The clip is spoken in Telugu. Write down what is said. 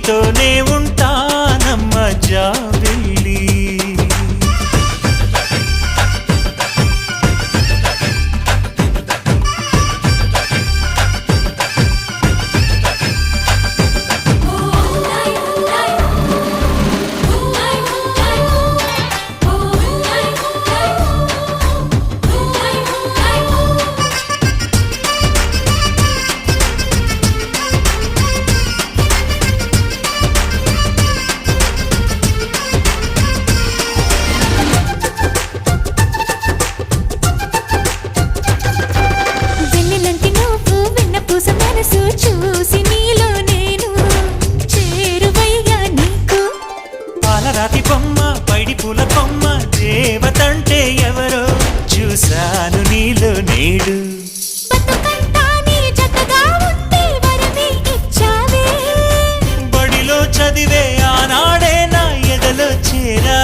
నీతోనే ఉంటానమ్మ జాబిల్లి. చూసి నీలో నేను చేరువయ్యా నీకు. పాలరాతి బొమ్మ పైడి పూల కొమ్మ దేవతంటే ఎవరో చూశాను నీలో నేడు. బతుకంతా నీ జతగా ఉంటే వరమే ఇచ్చావే. బడిలో చదివే ఆనాడే నా ఎదలో చేరా